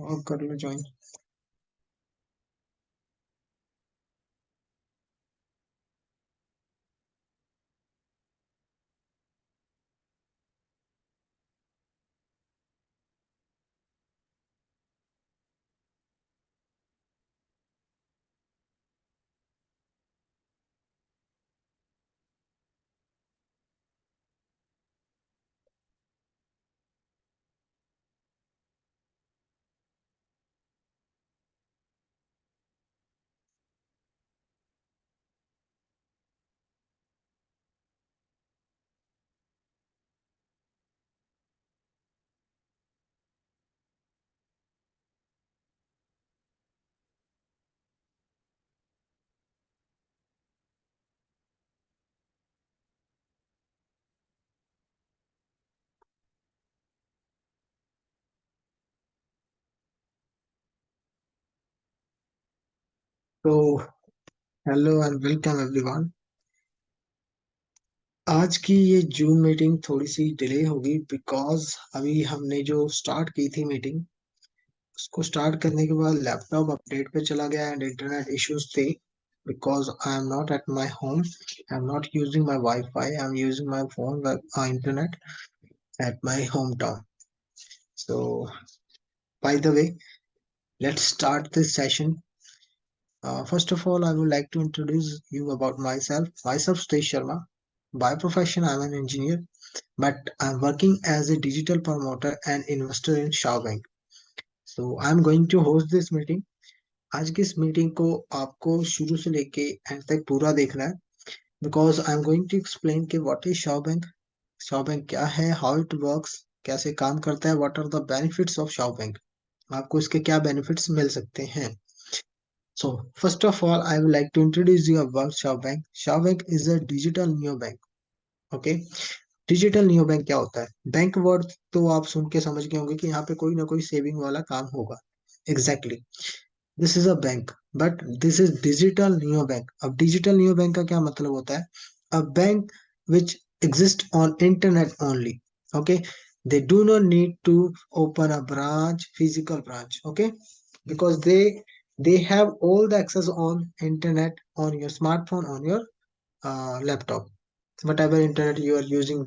और कर लो ज्वाइन। तो हेलो एंड वेलकम एवरीवन। आज की ये जूम मीटिंग थोड़ी सी डिले होगी बिकॉज अभी हमने जो स्टार्ट की थी मीटिंग, उसको स्टार्ट करने के बाद लैपटॉप अपडेट पे चला गया एंड इंटरनेट इश्यूज थे। Because I am not at my home, I am not using my wifi, I am using my phone internet at my home town. So by the way, let's start this session. First of all, I would like to introduce you about myself. Myself, Stesh Sharma. By profession, I'm an engineer, but I'm working as a digital promoter and investor in Shao Bank. So I'm going to host this meeting. आज की इस meeting को आपको शुरू से लेके and तक पूरा देखना है because I am going to explain कि व्हाट इज शाओ बैंक क्या है, हाउ इट वर्क्स, कैसे काम करता है, what are the benefits of शाओ बैंक, आपको इसके क्या बेनिफिट्स मिल सकते हैं. So, first of all, I would like to introduce you about Shao Bank. Shao Bank is a digital neobank. Okay, digital neo bank क्या होता है? बैंक वर्ड तो आप सुन के समझ गए होंगे कि यहाँ पे कोई ना कोई सेविंग वाला काम होगा. Exactly, this is a bank, but this is digital neo bank. अब डिजिटल नियो बैंक का क्या मतलब होता है? A bank which exist on internet only. Okay, they do not need to open a branch, physical branch. Okay, because they have all the access on internet on your smartphone, on your laptop, whatever internet you are using,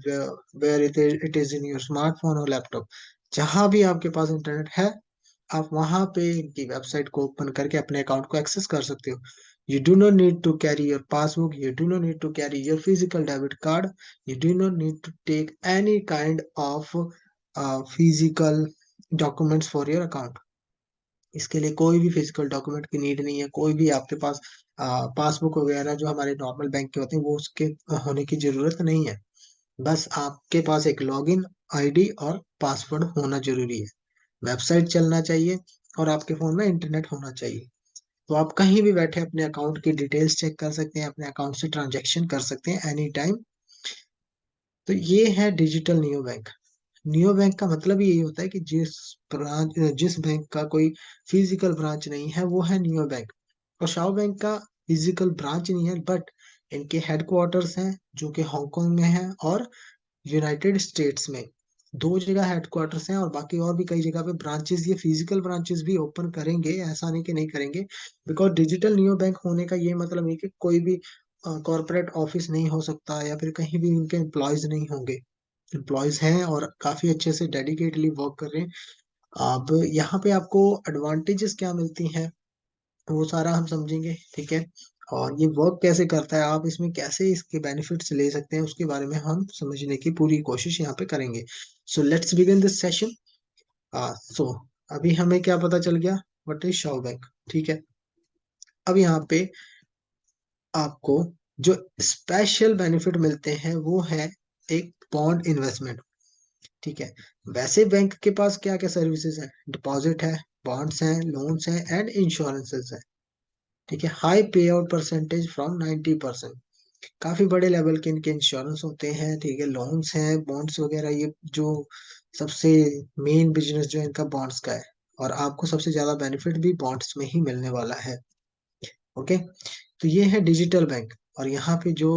where it is in your smartphone or laptop. जहां भी आपके पास internet है, आप वहां पे इनकी website को open करके अपने अकाउंट को एक्सेस कर सकते हो. You do not need to carry your passbook, you do not need to carry your physical debit card, you do not need to take any kind of physical documents for your account. इसके लिए कोई भी physical document की need नहीं है. कोई भी आपके पास पासबुक वगैरह जो हमारे नॉर्मल बैंक के होते हैं वो उसके होने की जरूरत नहीं है. बस आपके पास एक लॉगिन आईडी और पासवर्ड होना जरूरी है. वेबसाइट चलना चाहिए और आपके फोन में इंटरनेट होना चाहिए. तो आप कहीं भी बैठे अपने अकाउंट की डिटेल्स चेक कर सकते हैं, अपने अकाउंट से ट्रांजैक्शन कर सकते हैं एनी टाइम. तो ये है digital neo bank. Neo bank का मतलब ही यही होता है कि जिस बैंक का कोई फिजिकल ब्रांच नहीं है वो है नियो बैंक. और शाओ बैंक का फिजिकल ब्रांच नहीं है, बट इनके हेडक्वार्टर्स हैं जो कि हांगकांग में है और यूनाइटेड स्टेट्स में. दो जगह हेडक्वार्टर्स हैं और बाकी और भी कई जगह पे ब्रांचेस, ये फिजिकल ब्रांचेस भी ओपन करेंगे, ऐसा नहीं कि नहीं करेंगे. बिकॉज डिजिटल नियो बैंक होने का ये मतलब नहीं कि कोई भी कॉर्पोरेट ऑफिस नहीं हो सकता या फिर कहीं भी उनके एम्प्लॉयज नहीं होंगे. एम्प्लॉयज हैं और काफी अच्छे से डेडिकेटली वर्क कर रहे हैं. अब यहाँ पे आपको एडवांटेजेस क्या मिलती हैं वो सारा हम समझेंगे, ठीक है. और ये वर्क कैसे करता है, आप इसमें कैसे इसके बेनिफिट्स ले सकते हैं, उसके बारे में हम समझने की पूरी कोशिश यहाँ पे करेंगे. So let's begin this session. सो अभी हमें क्या पता चल गया, व्हाट इज शाओ बैंक, ठीक है. अब यहाँ पे आपको जो स्पेशल बेनिफिट मिलते हैं वो है एक बॉन्ड इन्वेस्टमेंट, ठीक है. वैसे बैंक के पास क्या क्या सर्विसेज है? डिपॉजिट है, बॉन्ड्स हैं, लोन्स हैं एंड इंश्योरेंसेस है, ठीक है. हाई पे आउट परसेंटेज फ्रॉम 90%. काफी बड़े लेवल के इनके इंश्योरेंस होते हैं, ठीक है. लोन्स हैं, बॉन्ड्स वगैरह, ये जो सबसे मेन बिजनेस जो है इनका बॉन्ड्स का है. और आपको सबसे ज्यादा बेनिफिट भी बॉन्ड्स में ही मिलने वाला है. ओके, तो ये है डिजिटल बैंक. और यहाँ पे जो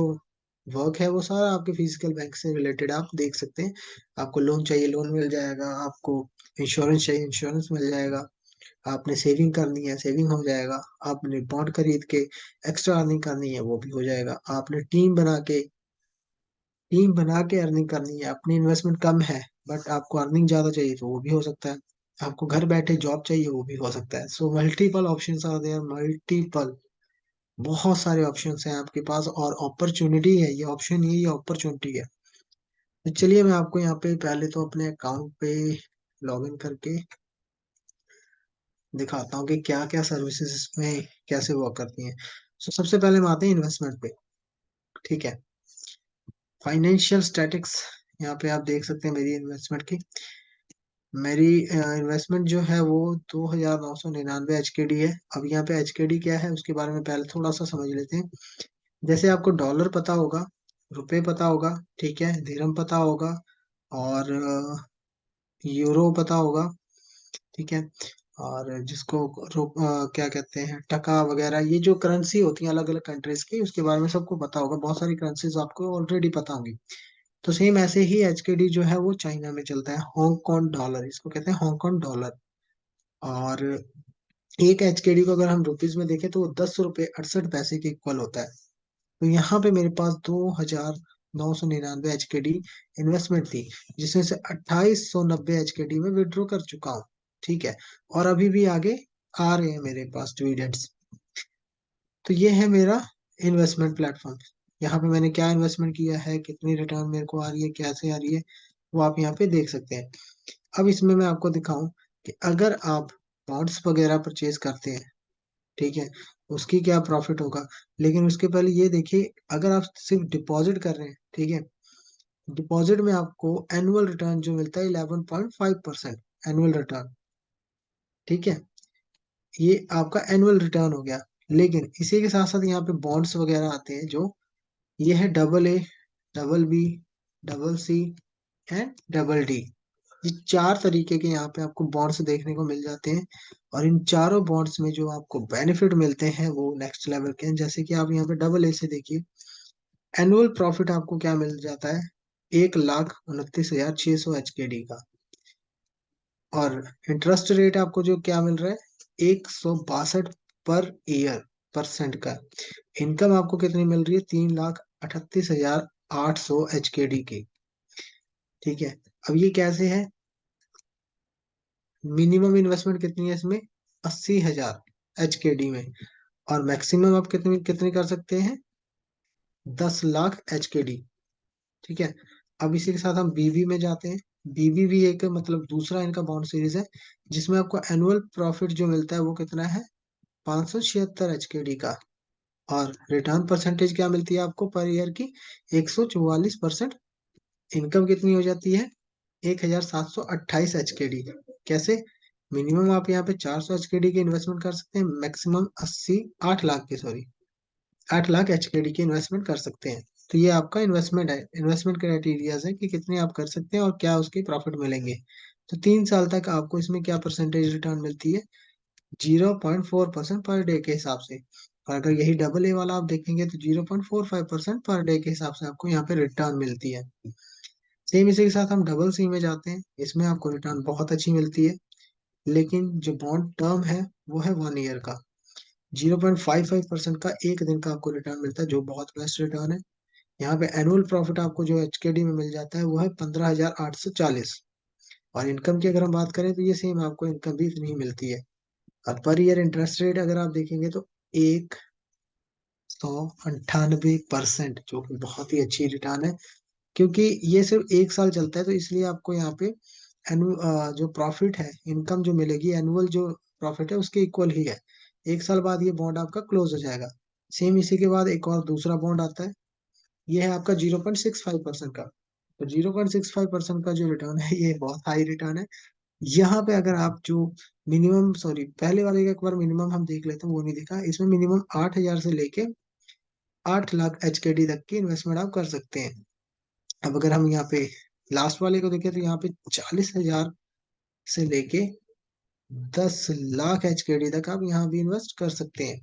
वर्क है वो सारा आपके फिजिकल बैंक से रिलेटेड आप देख सकते हैं. आपको लोन चाहिए लोन मिल जाएगा, आपको इंश्योरेंस चाहिए इंश्योरेंस मिल जाएगा. आपने सेविंग करनी है, सेविंग हो जाएगा। आपने बॉन्ड खरीद के एक्स्ट्रा अर्निंग करनी है, वो भी हो जाएगा। आपने टीम बना के अर्निंग करनी है, अपनी इन्वेस्टमेंट कम है बट आपको अर्निंग ज्यादा चाहिए, तो वो भी हो सकता है। आपको घर बैठे जॉब चाहिए, वो भी हो सकता है। So multiple options are there, multiple, बहुत सारे ऑप्शंस हैं आपके पास, और अपॉर्चुनिटी है, ये ऑप्शन नहीं है, ये अपॉर्चुनिटी है। तो चलिए मैं आपको यहाँ पे पहले तो अपने अकाउंट पे लॉग इन करके दिखाता हूँ कि क्या क्या सर्विसेज इसमें कैसे वर्क करती हैं। सो सबसे पहले हम आते हैं इन्वेस्टमेंट पे। ठीक है, फाइनेंशियल स्टैटिक्स, यहाँ पे आप देख सकते हैं मेरी इन्वेस्टमेंट की। मेरी इन्वेस्टमेंट जो है वो 2,999 HKD है। अब यहाँ पे HKD क्या है उसके बारे में पहले थोड़ा सा समझ लेते हैं। जैसे आपको डॉलर पता होगा, रुपए पता होगा, ठीक है, दिरहम पता होगा, और यूरो पता होगा, ठीक है, और जिसको क्या कहते हैं, टका वगैरह, ये जो करेंसी होती है अलग अलग कंट्रीज की, उसके बारे में सबको पता होगा। बहुत सारी करेंसीज आपको ऑलरेडी पता होंगी। तो सेम ऐसे ही HKD जो है वो चाइना में चलता है, हांगकांग डॉलर इसको कहते हैं, हांगकांग डॉलर। और एक HKD को अगर हम रुपीज में देखें तो वो 10 रुपये 68 पैसे के इक्वल होता है। तो यहाँ पे मेरे पास 2,999 HKD इन्वेस्टमेंट थी, जिसमें से 2,890 HKD में विड्रॉ कर चुका हूँ। ठीक है, और अभी भी आगे आ रहे हैं मेरे पास डिविडेंड्स। तो ये है मेरा इन्वेस्टमेंट प्लेटफॉर्म। यहाँ पे मैंने क्या इन्वेस्टमेंट किया है, कितनी रिटर्न मेरे को आ रही है, कैसे आ रही है, वो आप यहाँ पे देख सकते हैं। अब इसमें मैं आपको दिखाऊं कि अगर आप बॉन्ड्स वगैरह परचेज करते हैं, ठीक है, उसकी क्या प्रॉफिट होगा। लेकिन उसके पहले ये देखिए, अगर आप सिर्फ डिपॉजिट कर रहे हैं, ठीक है, डिपॉजिट में आपको एनुअल रिटर्न जो मिलता है 11.5% एनुअल रिटर्न। ठीक है, ये आपका एनुअल रिटर्न हो गया। लेकिन इसी के साथ साथ यहाँ पे बॉन्ड्स वगैरह आते हैं, जो ये है AA, BB, CC and D। ये चार तरीके के यहाँ पे आपको बॉन्ड्स देखने को मिल जाते हैं। और इन चारों बॉन्ड्स में जो आपको बेनिफिट मिलते हैं वो नेक्स्ट लेवल के हैं। जैसे कि आप यहाँ पे AA से देखिए, एनुअल प्रॉफिट आपको क्या मिल जाता है, 1,29,600 HKD का। और इंटरेस्ट रेट आपको जो क्या मिल रहा है, 162 पर ईयर परसेंट का। इनकम आपको कितनी मिल रही है, 3,38,800 HKD की। ठीक है, अब ये कैसे है, मिनिमम इन्वेस्टमेंट कितनी है इसमें, 80,000 HKD में। और मैक्सिमम आप कितनी कितनी कर सकते हैं, 10 लाख HKD। ठीक है, अब इसी के साथ हम बीबी में जाते हैं। बीबी भी एक मतलब दूसरा इनका बॉन्ड सीरीज है, जिसमें आपको एनुअल प्रॉफिट जो मिलता है वो कितना है, 576 HKD का। और रिटर्न परसेंटेज क्या मिलती है आपको पर ईयर की, 144%। इनकम कितनी हो जाती है, 1,728 HKD। कैसे, मिनिमम आप यहाँ पे 400 HKD की इन्वेस्टमेंट कर सकते हैं, मैक्सिमम 8 लाख की, सॉरी, 8 लाख HKD की इन्वेस्टमेंट कर सकते हैं। तो ये आपका इन्वेस्टमेंट है, इन्वेस्टमेंट क्राइटेरियाज है कि कितने आप कर सकते हैं और क्या उसके प्रॉफिट मिलेंगे। तो 3 साल तक आपको इसमें क्या परसेंटेज रिटर्न मिलती है, 0.4% पर डे के हिसाब से। और अगर यही AA वाला आप देखेंगे तो 0.45% पर डे के हिसाब से आपको यहाँ पे रिटर्न मिलती है। सेम इसी के साथ हम CC में जाते हैं, इसमें आपको रिटर्न बहुत अच्छी मिलती है। लेकिन जो बॉन्ड टर्म है वो है 1 ईयर का, 0.55% का एक दिन का आपको रिटर्न मिलता है, जो बहुत बेस्ट रिटर्न है। यहाँ पे एनुअल प्रॉफिट आपको जो HKD में मिल जाता है वो है 15,840। और इनकम की अगर हम बात करें तो ये सेम आपको इनकम भी इतनी ही मिलती है। और पर ईयर इंटरेस्ट रेट अगर आप देखेंगे तो 198%, जो कि बहुत ही अच्छी रिटर्न है। क्योंकि ये सिर्फ 1 साल चलता है, तो इसलिए आपको यहाँ पे जो प्रॉफिट है, इनकम जो मिलेगी, एनुअल जो प्रॉफिट है उसके इक्वल ही है। 1 साल बाद ये बॉन्ड आपका क्लोज हो जाएगा। सेम इसी के बाद एक और दूसरा बॉन्ड आता है, ये है आपका 0.65% का। तो 0.65% का जो रिटर्न है ये बहुत हाई रिटर्न है। यहाँ पे अगर आप जो मिनिमम, सॉरी, पहले वाले का एक बार मिनिमम हम देख लेते हैं, वो नहीं देखा। इसमें मिनिमम 8,000 से लेके 8 लाख HKD तक की इन्वेस्टमेंट आप कर सकते हैं। अब अगर हम यहाँ पे लास्ट वाले को देखें तो यहाँ पे 40,000 से लेके 10 लाख HKD तक आप यहाँ भी इन्वेस्ट कर सकते हैं।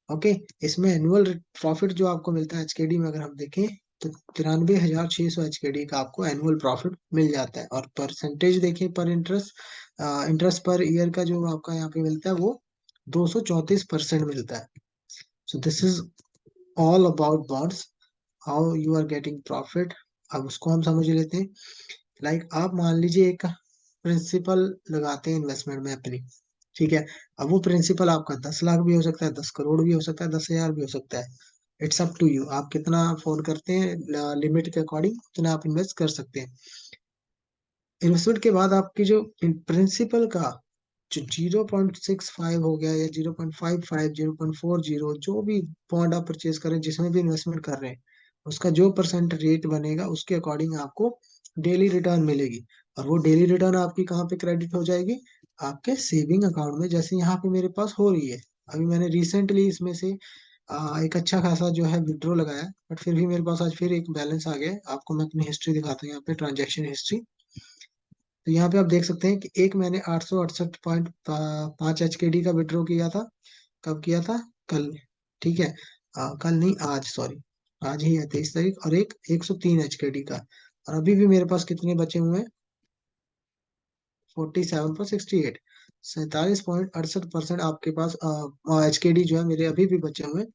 ओके, इसमें एनुअल प्रॉफिट जो आपको मिलता है HKD में अगर हम देखें तो 93,600 HKD का आपको एनुअल प्रॉफिट मिल जाता है। और परसेंटेज देखिए पर इंटरेस्ट, इंटरेस्ट पर ईयर का जो आपका यहाँ पे मिलता है वो 234% मिलता है। So this is all about bonds, how you are getting profit. अब उसको हम समझ लेते हैं। लाइक आप मान लीजिए एक प्रिंसिपल लगाते हैं इन्वेस्टमेंट में अपनी, ठीक है। अब वो प्रिंसिपल आपका 10 लाख भी हो सकता है, 10 करोड़ भी हो सकता है, 10,000 भी हो सकता है। इट्स अप टू यू, आप कितना अफोर्ड करते हैं, लिमिट के अकॉर्डिंग उतना आप इन्वेस्ट कर सकते हैं। इन्वेस्टमेंट के बाद आपकी जो प्रिंसिपल का जो 0.65 हो गया या 0.55, 0.40, जो भी बॉन्ड आप परचेज करें, जिसमें भी इन्वेस्टमेंट कर रहे हैं, उसका जो परसेंट रेट बनेगा उसके अकॉर्डिंग आपको डेली रिटर्न मिलेगी। और वो डेली रिटर्न आपकी कहाँ पे क्रेडिट हो जाएगी? आपके सेविंग अकाउंट में, जैसे यहाँ पे मेरे पास हो रही है। अभी मैंने रिसेंटली इसमें से एक अच्छा खासा जो है विड्रॉ लगाया, बट फिर भी मेरे पास आज फिर एक बैलेंस आ गया है। आपको मैं अपनी हिस्ट्री दिखाता हूँ, यहाँ पे ट्रांजेक्शन हिस्ट्री। तो यहाँ पे आप देख सकते हैं कि एक मैंने 868.5 HKD का विड्रॉ किया था। कब किया था? कल। ठीक है, कल नहीं, आज, सॉरी। आज ही है 23 तारीख। और एक 103 HKD का। और अभी भी मेरे पास कितने बचे हुए हैं? 47.68, 47.68% आपके पास HKD जो है मेरे अभी भी बचे हुए हैं।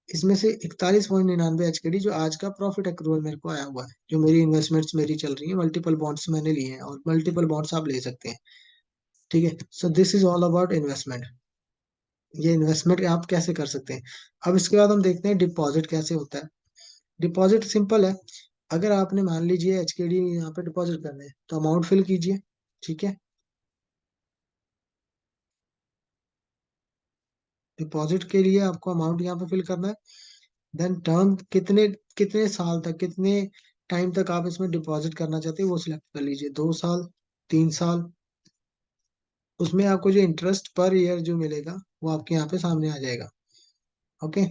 इसमें से 41.99 HKD जो आज का प्रॉफिट एक्रूवल मेरे को आया हुआ है, जो मेरी इन्वेस्टमेंट्स मेरी चल रही है, मल्टीपल बॉन्ड्स मैंने लिए हैं, और मल्टीपल बॉन्ड्स आप ले सकते हैं। ठीक है, so this is all about investment. ये इन्वेस्टमेंट आप कैसे कर सकते हैं। अब इसके बाद हम देखते हैं डिपॉजिट कैसे होता है। डिपॉजिट सिंपल है। अगर आपने मान लीजिए HKD यहाँ पे डिपॉजिट करने हैं, तो अमाउंट फिल कीजिए। ठीक है, डिपॉजिट के लिए आपको अमाउंट यहाँ पे फिल करना है। देन टर्म, कितने कितने साल तक, कितने टाइम तक आप इसमें डिपॉजिट करना चाहते हैं वो सिलेक्ट कर लीजिए, 2 साल, 3 साल। उसमें आपको जो इंटरेस्ट पर ईयर जो मिलेगा वो आपके यहाँ पे सामने आ जाएगा। ओके,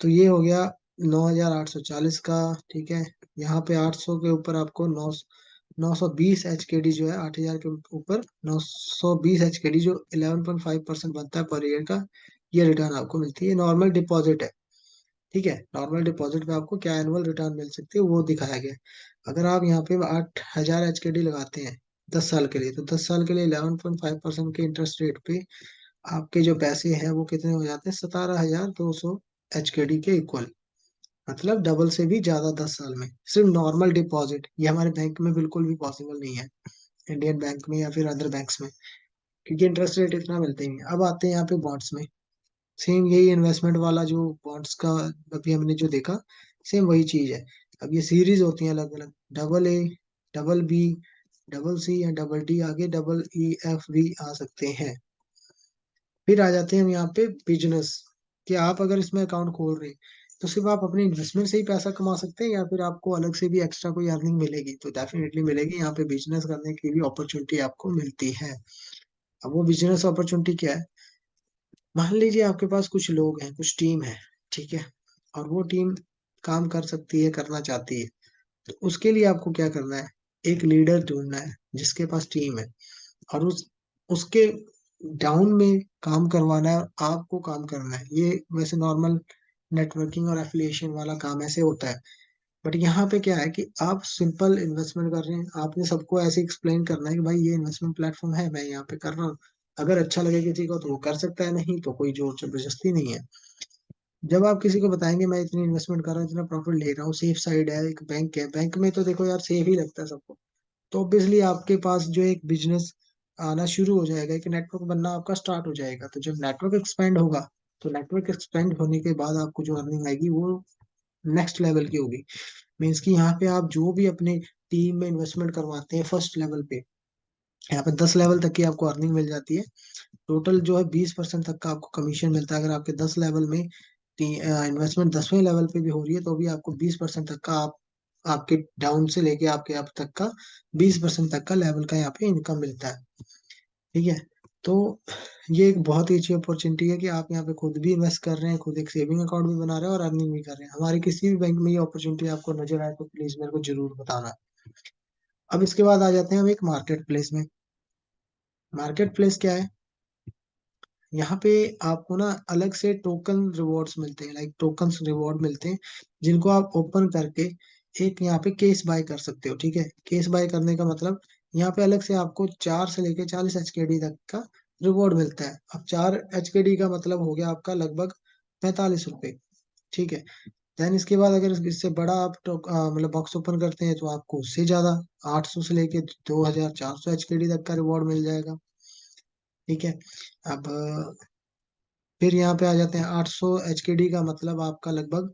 तो ये हो गया 9,840 का। ठीक है, यहाँ पे 800 के ऊपर आपको 920 HKD जो है, 8,000 के ऊपर 920 HKD जो 11.5% बनता है पर ईयर का, ये रिटर्न आपको मिलती है। नॉर्मल डिपॉजिट है। ठीक है, नॉर्मल डिपॉजिट में आपको क्या एनुअल रिटर्न मिल सकती है वो दिखाया गया है। अगर आप यहाँ पे 8,000 HKD लगाते हैं 10 साल के लिए, तो 10 साल के लिए 11.5% के इंटरेस्ट रेट पे आपके जो पैसे हैं वो कितने हो जाते हैं? 17,200 HKD के इक्वल। मतलब डबल से भी ज्यादा 10 साल में, सिर्फ नॉर्मल डिपॉजिट। ये हमारे बैंक में बिल्कुल भी पॉसिबल नहीं है, इंडियन बैंक में या फिर अदर बैंक्स में, क्योंकि इंटरेस्ट रेट इतना मिलता ही नहीं। अब आते हैं यहाँ पे बॉन्ड्स में। सेम यही इन्वेस्टमेंट वाला जो बॉन्ड्स का अभी हमने जो देखा, सेम वही चीज है। अब ये सीरीज होती है अलग अलग, AA, BB, CC या DD, आगे EE, F भी आ सकते हैं। फिर आ जाते हैं हम यहाँ पे बिजनेस, कि आप अगर इसमें अकाउंट खोल रहे हैं तो सिर्फ आप अपने इन्वेस्टमेंट से ही पैसा कमा सकते हैं, या फिर आपको अलग से भी एक्स्ट्रा कोई अर्निंग मिलेगी? तो डेफिनेटली मिलेगी। यहाँ पे बिजनेस करने की भी अपॉर्चुनिटी आपको मिलती है। अब वो बिजनेस अपॉर्चुनिटी क्या है? मान लीजिए आपके पास कुछ लोग हैं, कुछ टीम है, ठीक है, और वो टीम काम कर सकती है, करना चाहती है। तो उसके लिए आपको क्या करना है? एक लीडर ढूंढना है जिसके पास टीम है, और उसके डाउन में काम करवाना है, और आपको काम करना है। ये वैसे नॉर्मल नेटवर्किंग और एफिलिएशन वाला काम ऐसे होता है। बट यहाँ पे क्या है कि आप सिंपल इन्वेस्टमेंट कर रहे हैं, आपने सबको ऐसे एक्सप्लेन करना है कि भाई ये इन्वेस्टमेंट प्लेटफॉर्म है, मैं यहाँ पे कर रहा हूँ। अगर अच्छा लगे किसी को तो वो कर सकता है, नहीं तो कोई जोर जबरदस्ती नहीं है। जब आप किसी को बताएंगे मैं इतनी इन्वेस्टमेंट कर रहा हूँ, इतना प्रॉफिट ले रहा हूँ, सेफ साइड है, एक बैंक है, बैंक में तो देखो यार सेफ ही लगता है सबको। तो ऑब्वियसली आपके पास जो एक बिजनेस आना शुरू हो जाएगा, एक नेटवर्क बनना आपका स्टार्ट हो जाएगा। तो जब नेटवर्क एक्सपेंड होगा, तो नेटवर्क एक्सपेंड होने के बाद आपको जो अर्निंग आएगी वो नेक्स्ट लेवल की होगी। मीन्स कि यहाँ पे आप जो भी अपने टीम में इन्वेस्टमेंट करवाते हैं फर्स्ट लेवल पे, यहाँ पे 10 लेवल तक की आपको अर्निंग मिल जाती है। टोटल जो है 20% तक का आपको कमीशन मिलता है। अगर आपके 10 लेवल में इन्वेस्टमेंट 10वें लेवल पे भी हो रही है, तो भी आपको 20% तक का, आप आपके डाउन से लेके आपके अप तक का 20% तक का लेवल का यहाँ पे इनकम मिलता है। ठीक है, तो ये एक बहुत ही अच्छी अपॉर्चुनिटी है कि आप यहाँ पे खुद भी इन्वेस्ट कर रहे हैं, खुद एक सेविंग अकाउंट भी बना रहे हैं और अर्निंग भी कर रहे हैं। हमारे किसी भी बैंक में ये अपॉर्चुनिटी आपको नजर आए तो प्लीज मेरे को जरूर बताना। अब इसके बाद आ जाते हैं हम एक मार्केट प्लेस में। मार्केट प्लेस क्या है? यहाँ पे आपको ना अलग से टोकन रिवॉर्ड्स मिलते हैं, लाइक टोकन्स रिवॉर्ड मिलते हैं, जिनको आप ओपन करके एक यहाँ पे केस बाय कर सकते हो। ठीक है, केस बाय करने का मतलब यहाँ पे अलग से आपको 4 से लेके 40 एचकेडी तक का रिवॉर्ड मिलता है। अब 4 एचकेडी का मतलब हो गया आपका लगभग 45 रुपए। ठीक है, देन इसके बाद अगर इससे बड़ा आप मतलब बॉक्स ओपन करते हैं तो आपको उससे ज्यादा 800 से लेके 2400 एचकेडी तक का रिवॉर्ड मिल जाएगा। ठीक है, अब फिर यहाँ पे आ जाते हैं 800 एचकेडी का मतलब आपका लगभग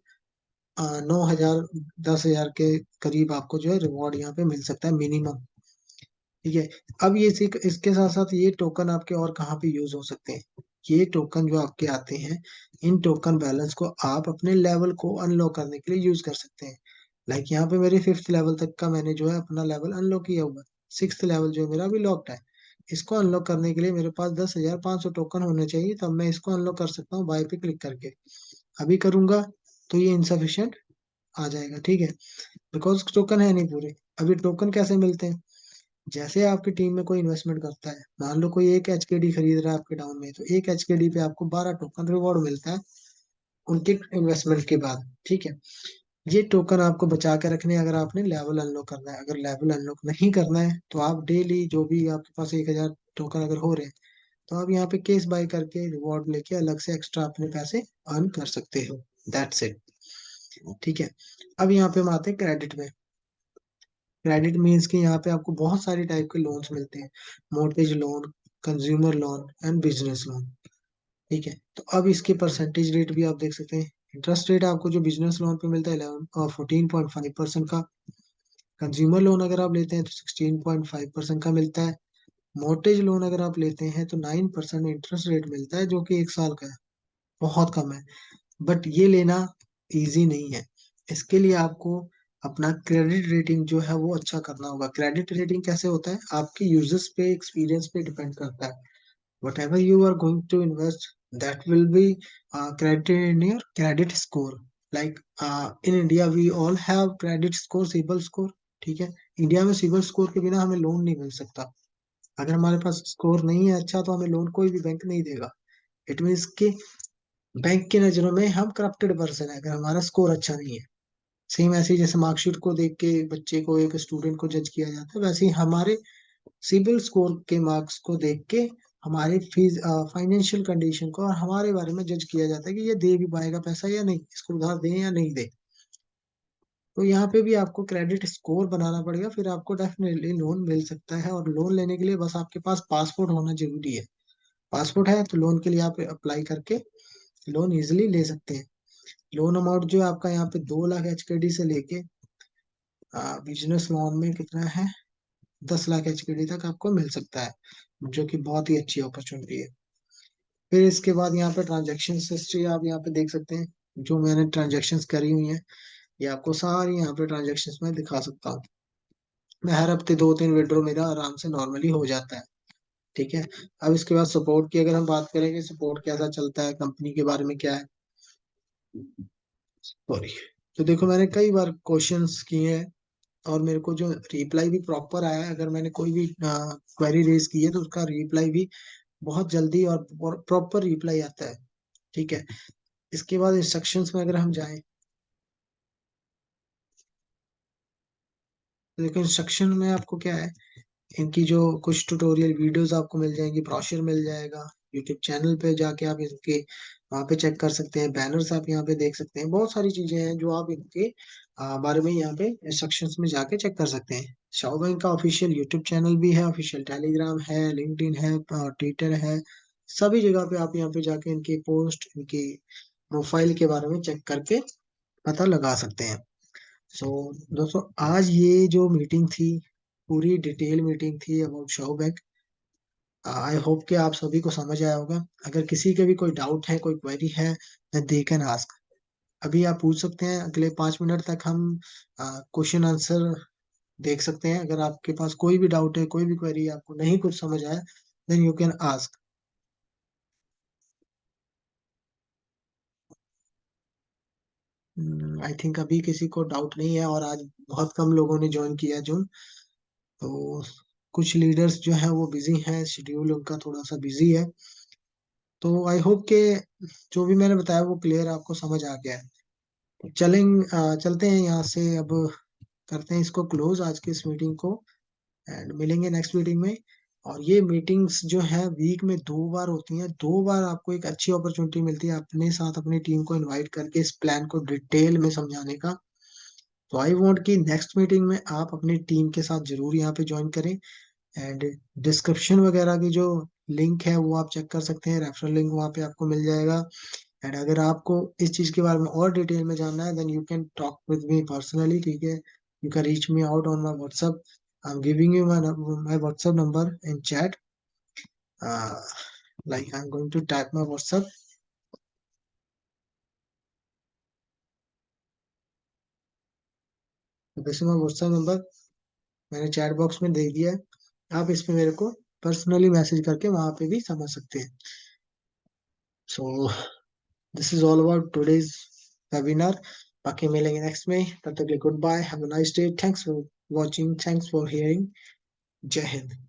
9,000 10,000 के करीब आपको जो है रिवॉर्ड यहाँ पे मिल सकता है मिनिमम। ठीक है, अब ये इसके साथ साथ ये टोकन आपके और कहाँ पे यूज हो सकते हैं। ये टोकन जो आपके आते हैं, इन टोकन बैलेंस को आप अपने लेवल को अनलॉक करने के लिए यूज कर सकते हैं। लाइक यहाँ पे मेरे 5th लेवल तक का मैंने जो है अपना लेवल अनलॉक किया हुआ है। 6th लेवल जो है मेरा अभी लॉक्ड है। इसको अनलॉक करने के लिए मेरे पास 10,500 टोकन होने चाहिए, तब मैं इसको अनलॉक कर सकता हूँ बाय पे क्लिक करके। अभी करूंगा तो ये इनसफिशियंट आ जाएगा। ठीक है, बिकॉज टोकन है नहीं पूरे। अभी टोकन कैसे मिलते हैं, जैसे आपकी टीम में कोई इन्वेस्टमेंट करता है, मान लो कोई 1 एचकेडी खरीद रहा है आपके डाउन में, तो 1 एचकेडी पे आपको 12 टोकन रिवॉर्ड मिलता है उनके इन्वेस्टमेंट के बाद। ठीक है, ये टोकन आपको बचा के रखने हैं अगर आपने लेवल अनलॉक करना है। अगर लेवल अनलॉक नहीं करना है तो आप डेली जो भी आपके पास 1,000 टोकन अगर हो रहे हैं, तो आप यहाँ पे केस बाय करके रिवॉर्ड लेके अलग से एक्स्ट्रा अपने पैसे अर्न कर सकते हो। That's it. ठीक है, अब यहाँ पे हम आते हैं क्रेडिट में। क्रेडिट मीन्स कि यहाँ पे आपको बहुत सारी टाइप के लोन्स मिलते हैं, mortgage loan, consumer loan and business loan. ठीक है, तो अब इसके परसेंटेज रेट भी आप देख सकते हैं। इंटरेस्ट रेट आपको जो बिजनेस लोन पे मिलता है 14.5% का। कंज्यूमर लोन अगर आप लेते हैं तो 16.5% का मिलता है। मोर्टेज लोन अगर आप लेते हैं तो 9% इंटरेस्ट रेट मिलता है, जो कि 1 साल का है, बहुत कम है। बट ये लेना इजी नहीं है। इसके लिए आपको अपना क्रेडिट रेटिंग जो है वो अच्छा करना होगा। क्रेडिट रेटिंग कैसे होता है, आपके यूजर्स पे, एक्सपीरियंस पे डिपेंड करता है। whatever you are going to invest, that will be credited in your credit score. Like in India we all have credit score, CIBIL score. ठीक है, इंडिया में सिबिल स्कोर के बिना हमें लोन नहीं मिल सकता। अगर हमारे पास स्कोर नहीं है अच्छा, तो हमें लोन कोई भी बैंक नहीं देगा। इट मीन्स कि बैंक की नजरों में हम करप्टेड पर्सन है अगर हमारा स्कोर अच्छा नहीं है। सेम ऐसे ही जैसे मार्कशीट को देख के बच्चे को, एक स्टूडेंट को जज किया जाता है, वैसे ही हमारे सिबिल स्कोर के मार्क्स को देख के हमारी फीस, फाइनेंशियल कंडीशन को और हमारे बारे में जज किया जाता है कि ये दे भी पाएगा पैसा या नहीं, इसको उधार दें या नहीं दे। तो यहाँ पे भी आपको क्रेडिट स्कोर बनाना पड़ेगा, फिर आपको डेफिनेटली लोन मिल सकता है। और लोन लेने के लिए बस आपके पास पासपोर्ट होना जरूरी है। पासपोर्ट है तो लोन के लिए आप अप्लाई करके लोन इजिली ले सकते हैं। लोन अमाउंट जो है आपका यहाँ पे 2 लाख एचकेडी से लेके बिजनेस लोन में कितना है, 10 लाख एचकेडी तक आपको मिल सकता है, जो कि बहुत ही अच्छी अपॉर्चुनिटी है। फिर इसके बाद यहाँ पे ट्रांजेक्शन हिस्ट्री आप यहाँ पे देख सकते हैं। जो मैंने ट्रांजेक्शन्स करी हुई हैं, ये आपको सारी यहाँ पे ट्रांजेक्शन्स में दिखा सकता हूँ। मैं हर हफ्ते 2-3 विड्रॉ मेरा आराम से नॉर्मली हो जाता है। ठीक है, अब इसके बाद सपोर्ट की अगर हम बात करें कि सपोर्ट कैसा चलता है, कंपनी के बारे में क्या है, सॉरी, तो देखो मैंने कई बार क्वेश्चंस किए हैं और मेरे को जो रिप्लाई भी प्रॉपर आया है। अगर मैंने कोई भी क्वेरी रेज की है तो उसका रिप्लाई भी बहुत जल्दी और प्रॉपर रिप्लाई आता है। ठीक है, इसके बाद इंस्ट्रक्शंस में अगर हम जाएं, तो देखो इंस्ट्रक्शन में आपको क्या है, इनकी जो कुछ ट्यूटोरियल वीडियोस आपको मिल जाएंगी, ब्रोशर मिल जाएगा। यूट्यूब चैनल पे जाके आप इनके वहाँ पे चेक कर सकते हैं, बैनर्स आप यहाँ पे देख सकते हैं, बहुत सारी चीजें हैं जो आप इनके बारे में यहाँ पे इंस्ट्रक्शंस में जाके चेक कर सकते हैं। शाओ बैंक का ऑफिशियल यूट्यूब चैनल भी है, ऑफिशियल टेलीग्राम है, लिंक्डइन है, ट्विटर है। सभी जगह पे आप यहाँ पे जाके इनकी पोस्ट, इनकी प्रोफाइल के बारे में चेक करके पता लगा सकते हैं। सो दोस्तों, आज ये जो मीटिंग थी, पूरी डिटेल मीटिंग थी about Shao bank. I hope कि आप सभी को समझ आया होगा। अगर किसी के भी कोई डाउट है, कोई क्वेरी है, दे कैन आस्क। अभी आप पूछ सकते हैं, अगले 5 मिनट तक हम क्वेश्चन आंसर देख सकते हैं। अगर आपके पास कोई भी डाउट है, कोई भी क्वेरी आपको नहीं कुछ समझ आया, then you can ask. I think अभी किसी को डाउट नहीं है, और आज बहुत कम लोगों ने ज्वाइन किया जूम। तो कुछ लीडर्स जो है वो बिजी हैं, शेड्यूल उनका थोड़ा सा बिजी है। तो आई होप के जो भी मैंने बताया वो क्लियर आपको समझ आ गया है। चलते हैं यहाँ से अब, करते हैं इसको क्लोज आज की इस मीटिंग को, एंड मिलेंगे नेक्स्ट मीटिंग में। और ये मीटिंग्स जो है वीक में 2 बार होती हैं, 2 बार आपको एक अच्छी अपॉर्चुनिटी मिलती है अपने साथ अपनी टीम को इनवाइट करके इस प्लान को डिटेल में समझाने का। तो आई वांट कि नेक्स्ट मीटिंग में आप अपनी टीम के साथ जरूर यहाँ पे ज्वाइन करें। एंड डिस्क्रिप्शन वगैरह की जो लिंक है वो आप चेक कर सकते हैं, रेफरल लिंक वहाँ पे आपको मिल जाएगा। एंड अगर आपको इस चीज के बारे में और डिटेल में जानना है, then you can talk with me personally, ठीक है। You can reach me out on my WhatsApp. I am giving you my WhatsApp number in chat. Like I am going to type my WhatsApp. This is my WhatsApp number, मैंने chat box में दे दिया है। आप इस पे मेरे को पर्सनली मैसेज करके वहां पे भी समझ सकते हैं। So this is all about today's webinar. बाकी मिलेंगे नेक्स्ट में, तब तक के लिए good bye, have a nice day, thanks for watching, thanks for hearing. जय हिंद।